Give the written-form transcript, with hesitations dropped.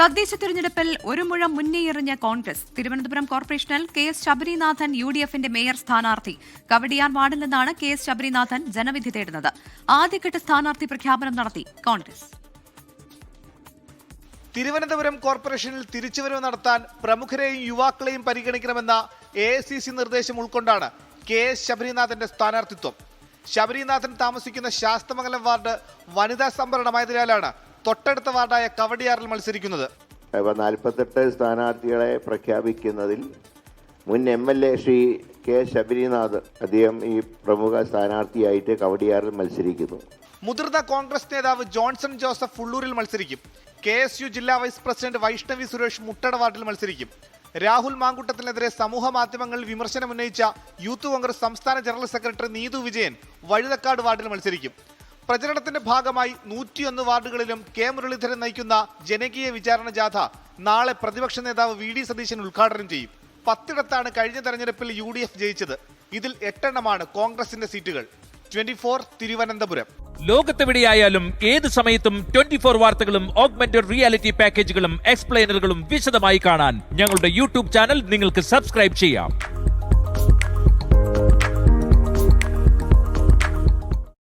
തദ്ദേശ തിരഞ്ഞെടുപ്പിൽ ഒരു മുഴം മുന്നേയെറിഞ്ഞ കോൺഗ്രസ്. തിരുവനന്തപുരം കോർപ്പറേഷനിൽ KS ശബരിനാഥൻ UDFന്റെ മേയർ സ്ഥാനാർത്ഥി. കവടിയാർ വാർഡിൽ നിന്നാണ് KS ശബരിനാഥൻ ജനവിധി തേടുന്നത്. ആദ്യഘട്ട സ്ഥാനാർത്ഥി പ്രഖ്യാപനം നടത്തി കോൺഗ്രസ്. തിരുവനന്തപുരം കോർപ്പറേഷനിൽ തിരിച്ചുവരവ് നടത്താൻ പ്രമുഖരെയും യുവാക്കളെയും പരിഗണിക്കണമെന്ന AICC നിർദ്ദേശം ഉൾക്കൊണ്ടാണ് KS ശബരിനാഥന്റെ സ്ഥാനാർത്ഥിത്വം. ശബരിനാഥൻ താമസിക്കുന്ന ശാസ്തമംഗലം വാർഡ് വനിതാ സംവരണമായതിനാലാണ് തൊട്ടടുത്ത വാർഡായ കവടിയാറിൽ മത്സരിക്കുന്നത്. 48 സ്ഥാനാർത്ഥികളെ പ്രഖ്യാപിക്കുന്നതിൽ മുൻ MLA ശ്രീ KS ശബരിനാഥ് അദ്ദേഹം ഈ പ്രമുഖ സ്ഥാനാർത്ഥിയായിട്ട് കവടിയാറിൽ മത്സരിക്കുന്നു. മുതിർന്ന കോൺഗ്രസ് നേതാവ് ജോൺസൺ ജോസഫ് ഉള്ളൂരിൽ മത്സരിക്കും. KSU ജില്ലാ വൈസ് പ്രസിഡന്റ് വൈഷ്ണവി സുരേഷ് മുട്ടട വാർഡിൽ മത്സരിക്കും. രാഹുൽ മാങ്കുട്ടത്തിനെതിരെ സമൂഹ മാധ്യമങ്ങളിൽ വിമർശനമുന്നയിച്ച യൂത്ത് കോൺഗ്രസ് സംസ്ഥാന ജനറൽ സെക്രട്ടറി നീതു വിജയൻ വഴുതക്കാട് വാർഡിൽ മത്സരിക്കും. പ്രചരണത്തിന്റെ ഭാഗമായി 101 വാർഡുകളിലും K മുരളീധരൻ നയിക്കുന്ന ജനകീയ വിചാരണ ജാഥ നാളെ പ്രതിപക്ഷ നേതാവ് VD സതീശൻ ഉദ്ഘാടനം ചെയ്യും. 10ഇടത്താണ് കഴിഞ്ഞ തെരഞ്ഞെടുപ്പിൽ UDF ജയിച്ചത്. ഇതിൽ 8 കോൺഗ്രസിന്റെ സീറ്റുകൾ. 24 തിരുവനന്തപുരം. ലോകത്തെവിടെയായാലും ഏത് സമയത്തും 24 വാർത്തകളും ഓഗ്മെന്റഡ് റിയാലിറ്റി പാക്കേജുകളും എക്സ്പ്ലെയിനറുകളും വിശദമായി കാണാൻ ഞങ്ങളുടെ YouTube ചാനൽ നിങ്ങൾക്ക് സബ്സ്ക്രൈബ് ചെയ്യാം.